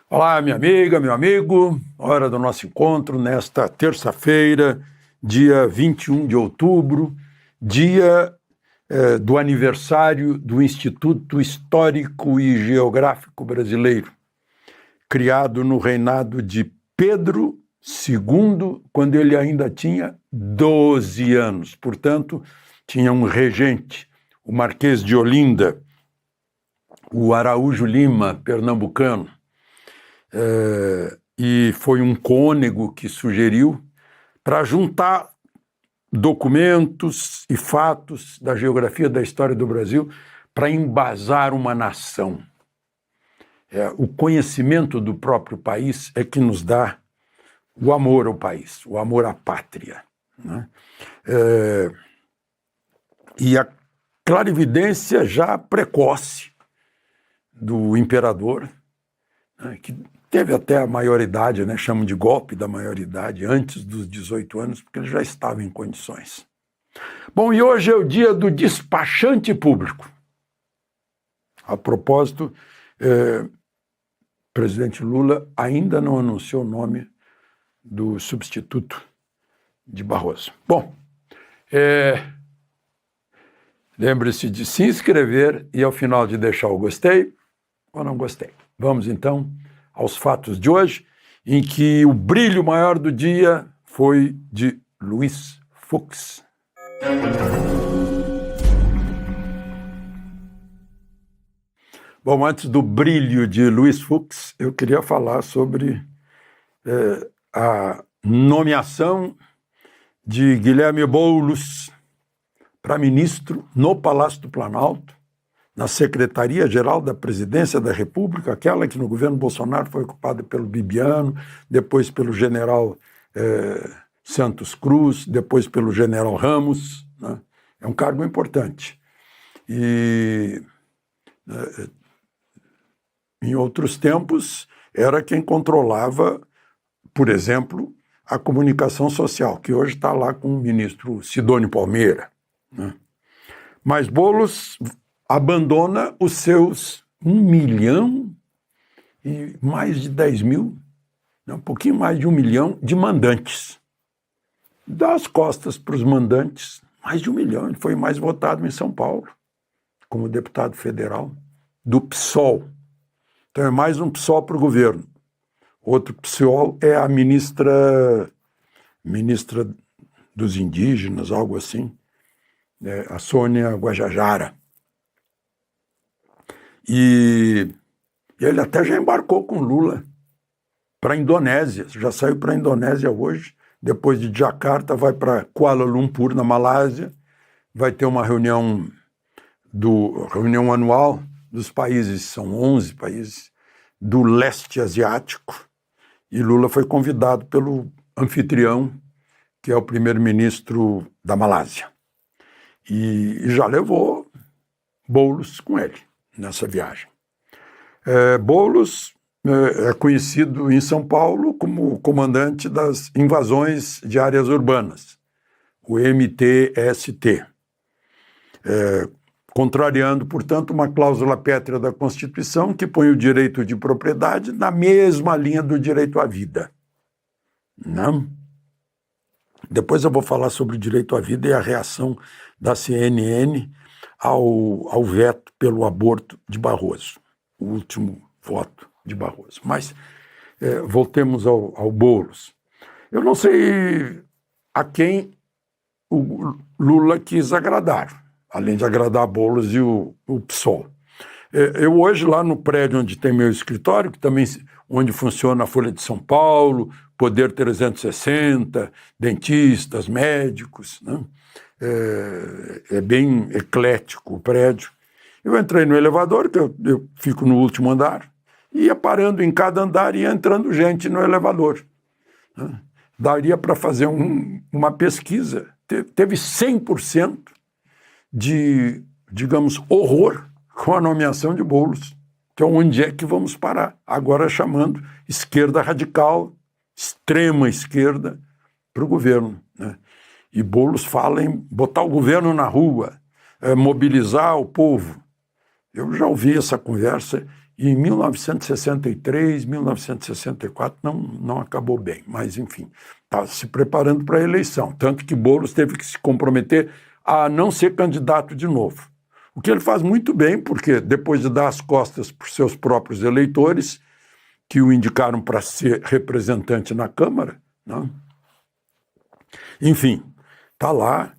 Olá, minha amiga, meu amigo, hora do nosso encontro nesta terça-feira, dia 21 de outubro, dia do aniversário do Instituto Histórico e Geográfico Brasileiro, criado no reinado de Pedro II, quando ele ainda tinha 12 anos. Portanto, tinha um regente, o Marquês de Olinda, o Araújo Lima, pernambucano, e foi um cônego que sugeriu para juntar documentos e fatos da geografia da história do Brasil para embasar uma nação. O conhecimento do próprio país é que nos dá o amor ao país, o amor à pátria, né? E a clarividência já precoce do imperador, né, que teve até a maioridade, né, chamam de golpe da maioridade, antes dos 18 anos, porque ele já estava em condições. Bom, e hoje é o dia do despachante público. A propósito, o presidente Lula ainda não anunciou o nome do substituto de Barroso. Bom, lembre-se de se inscrever e, ao final, de deixar o gostei ou não gostei. Vamos, então, aos fatos de hoje, em que o brilho maior do dia foi de Luiz Fux. Bom, antes do brilho de Luiz Fux, eu queria falar sobre a nomeação de Guilherme Boulos para ministro no Palácio do Planalto, na Secretaria-Geral da Presidência da República, aquela que no governo Bolsonaro foi ocupada pelo Bibiano, depois pelo general Santos Cruz, depois pelo general Ramos, né? É um cargo importante. E em outros tempos era quem controlava, por exemplo, a comunicação social, que hoje está lá com o ministro Sidônio Palmeira, né? Mas Boulos abandona os seus 1 milhão e mais de 10 mil, um pouquinho mais de 1 milhão de mandantes. Dá as costas para os mandantes, mais de 1 milhão. Ele foi mais votado em São Paulo, como deputado federal, do PSOL. Então é mais um PSOL para o governo. Outro PSOL é a ministra dos indígenas, algo assim, a Sônia Guajajara. E ele até já embarcou com Lula para a Indonésia, já saiu para a Indonésia hoje, depois de Jakarta vai para Kuala Lumpur, na Malásia, vai ter uma reunião anual dos países, são 11 países, do leste asiático, e Lula foi convidado pelo anfitrião, que é o primeiro-ministro da Malásia, e já levou Boulos com ele nessa viagem. Boulos é conhecido em São Paulo como comandante das invasões de áreas urbanas, o MTST, contrariando, portanto, uma cláusula pétrea da Constituição que põe o direito de propriedade na mesma linha do direito à vida. Não? Depois eu vou falar sobre o direito à vida e a reação da CNN ao veto pelo aborto de Barroso, o último voto de Barroso. Mas voltemos ao Boulos. Eu não sei a quem o Lula quis agradar, além de agradar Boulos e o PSOL. Eu hoje, lá no prédio onde tem meu escritório, que também onde funciona a Folha de São Paulo, Poder 360, dentistas, médicos, né? É bem eclético o prédio. Eu entrei no elevador, que eu fico no último andar, ia parando em cada andar e ia entrando gente no elevador, né? Daria para fazer uma pesquisa. Teve 100% de, digamos, horror com a nomeação de Boulos, que é onde é que vamos parar, agora chamando esquerda radical, extrema esquerda, para o governo, né? E Boulos fala em botar o governo na rua, mobilizar o povo. Eu já ouvi essa conversa E em 1963, 1964 não acabou bem, mas enfim, está se preparando para a eleição, tanto que Boulos teve que se comprometer a não ser candidato de novo. O que ele faz muito bem, porque depois de dar as costas para os seus próprios eleitores, que o indicaram para ser representante na Câmara, né? Enfim, está lá.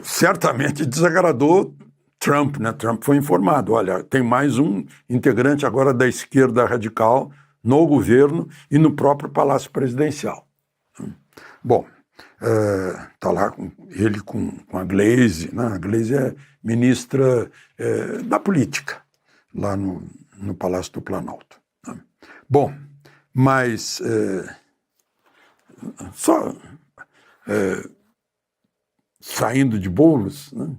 Certamente desagradou Trump, né? Trump foi informado, olha, tem mais um integrante agora da esquerda radical no governo e no próprio Palácio Presidencial. Bom, está lá ele com a Gleisi, né? A Gleisi é ministra da política, lá no Palácio do Planalto. Né? Bom, mas saindo de Boulos, né?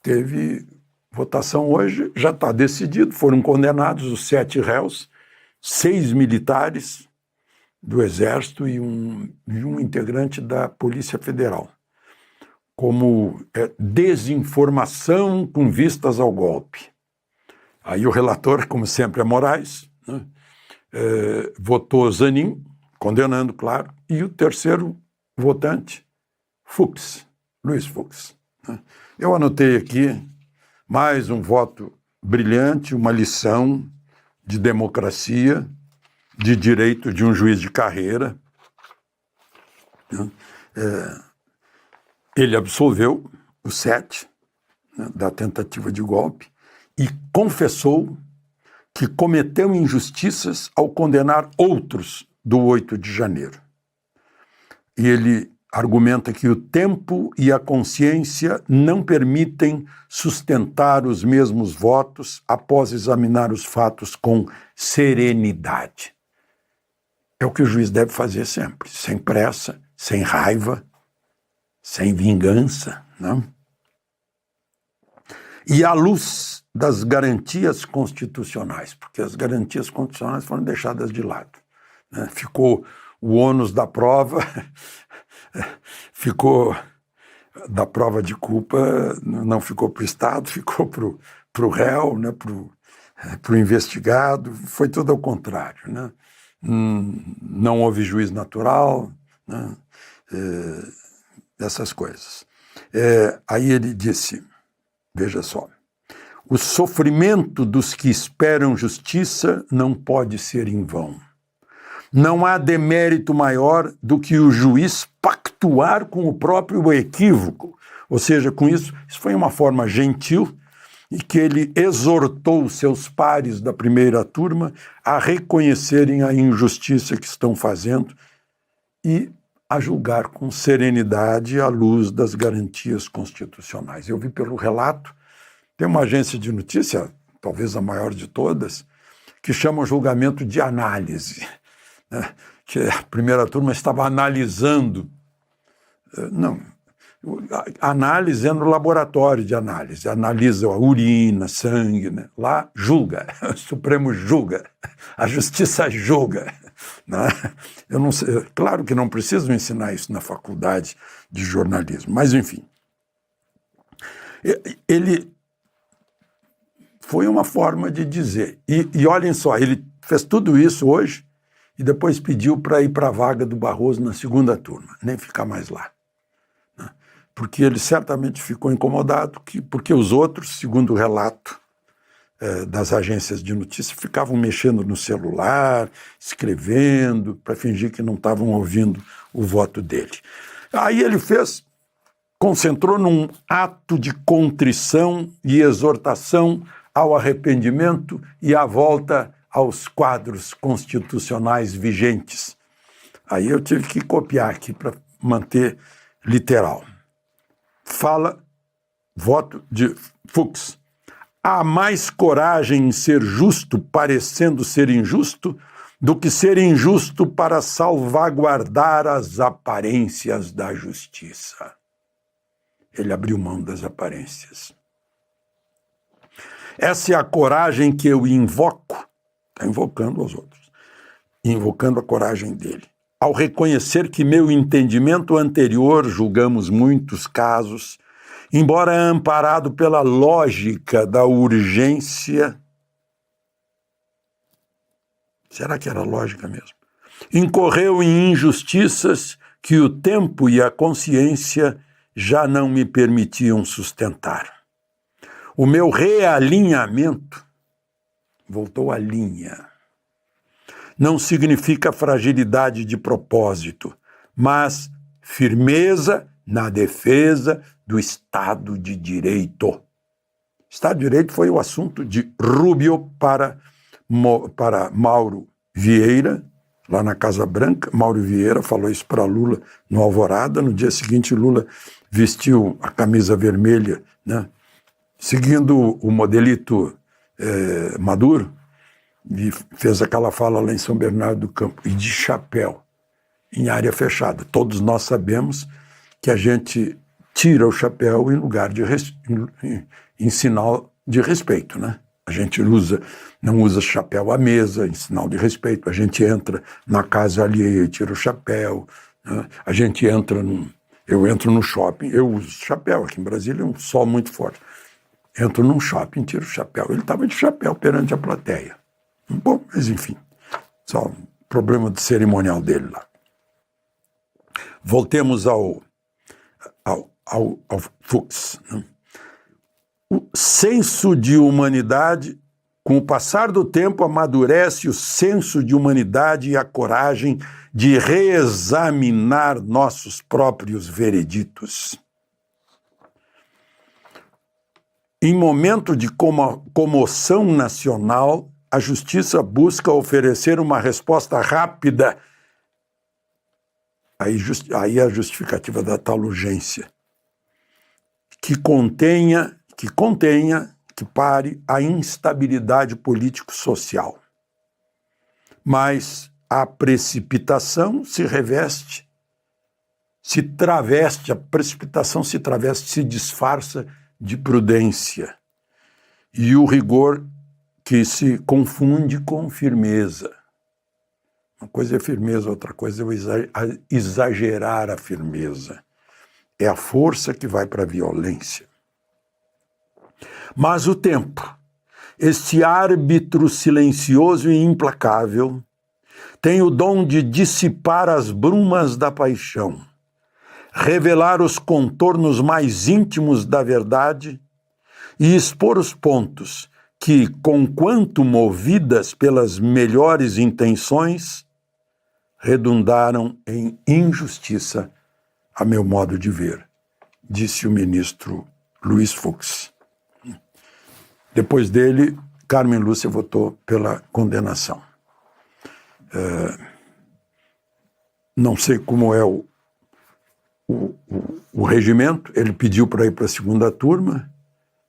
Teve votação hoje, já está decidido, foram condenados os 7 réus, 6 militares do Exército e um integrante da Polícia Federal, como desinformação com vistas ao golpe. Aí o relator, como sempre, é Moraes, né? Votou Zanin, condenando, claro, e o terceiro votante, Luiz Fux. Né? Eu anotei aqui mais um voto brilhante, uma lição de democracia, de direito de um juiz de carreira. Né? Ele absolveu os 7, né, da tentativa de golpe e confessou que cometeu injustiças ao condenar outros do 8 de janeiro. E ele argumenta que o tempo e a consciência não permitem sustentar os mesmos votos após examinar os fatos com serenidade. É o que o juiz deve fazer sempre, sem pressa, sem raiva, sem vingança, não? E à luz das garantias constitucionais, porque as garantias constitucionais foram deixadas de lado, né? Ficou o ônus da prova, ficou da prova de culpa, não ficou para o Estado, ficou para o réu, né? Para o investigado, foi tudo ao contrário, né? Não houve juiz natural, né? Essas coisas. Aí ele disse, veja só, o sofrimento dos que esperam justiça não pode ser em vão. Não há demérito maior do que o juiz pactuar com o próprio equívoco. Ou seja, com isso foi uma forma gentil e que ele exortou seus pares da primeira turma a reconhecerem a injustiça que estão fazendo e a julgar com serenidade à luz das garantias constitucionais. Eu vi pelo relato, tem uma agência de notícia, talvez a maior de todas, que chama o julgamento de análise, né? Que a primeira turma estava analisando. Não, análise é no laboratório de análise, analisa a urina, sangue, né? Lá julga, o Supremo julga, a Justiça julga. Né? Eu não sei, claro que não preciso ensinar isso na faculdade de jornalismo, mas enfim. Ele foi uma forma de dizer, e olhem só, ele fez tudo isso hoje e depois pediu para ir para a vaga do Barroso na segunda turma, nem ficar mais lá. Né? Porque ele certamente ficou incomodado, porque os outros, segundo o relato das agências de notícia, ficavam mexendo no celular, escrevendo, para fingir que não estavam ouvindo o voto dele. Aí ele concentrou num ato de contrição e exortação ao arrependimento e à volta aos quadros constitucionais vigentes. Aí eu tive que copiar aqui para manter literal. Fala, voto de Fux. Há mais coragem em ser justo parecendo ser injusto do que ser injusto para salvaguardar as aparências da justiça. Ele abriu mão das aparências. Essa é a coragem que eu invoco, está invocando os outros, invocando a coragem dele. Ao reconhecer que meu entendimento anterior, julgamos muitos casos, embora amparado pela lógica da urgência, Será que era lógica mesmo? Incorreu em injustiças que o tempo e a consciência já não me permitiam sustentar. O meu realinhamento voltou à linha. Não significa fragilidade de propósito, mas firmeza na defesa do Estado de Direito. Estado de Direito foi o assunto de Rubio para Mauro Vieira, lá na Casa Branca. Mauro Vieira falou isso para Lula no Alvorada. No dia seguinte, Lula vestiu a camisa vermelha, né, seguindo o modelito Maduro, e fez aquela fala lá em São Bernardo do Campo, e de chapéu, em área fechada. Todos nós sabemos que a gente tira o chapéu em lugar de em sinal de respeito, né? A gente não usa chapéu à mesa em sinal de respeito. A gente entra na casa alheia e tira o chapéu, né? A gente eu entro no shopping, eu uso chapéu. Aqui em Brasília é um sol muito forte. Entro num shopping, tiro o chapéu. Ele estava de chapéu perante a plateia. Bom, mas enfim, só um problema de cerimonial dele lá. Voltemos ao Fux, né? O senso de humanidade, com o passar do tempo, amadurece o senso de humanidade e a coragem de reexaminar nossos próprios vereditos. Em momento de comoção nacional, a justiça busca oferecer uma resposta rápida. Aí a justificativa da tal urgência, que pare a instabilidade político-social. Mas a precipitação se disfarça de prudência. E o rigor que se confunde com firmeza. Uma coisa é firmeza, outra coisa é exagerar a firmeza. É a força que vai para a violência. Mas o tempo, este árbitro silencioso e implacável, tem o dom de dissipar as brumas da paixão, revelar os contornos mais íntimos da verdade e expor os pontos que, conquanto movidas pelas melhores intenções, redundaram em injustiça, a meu modo de ver, disse o ministro Luiz Fux. Depois dele, Carmen Lúcia votou pela condenação. Não sei como é o regimento, ele pediu para ir para a segunda turma,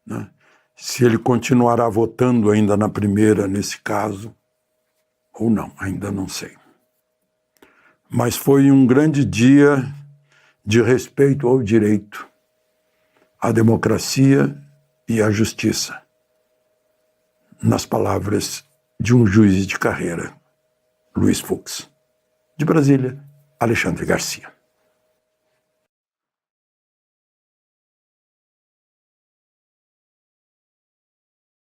né? Se ele continuará votando ainda na primeira, nesse caso, ou não, ainda não sei. Mas foi um grande dia de respeito ao direito, à democracia e à justiça, nas palavras de um juiz de carreira, Luiz Fux. De Brasília, Alexandre Garcia.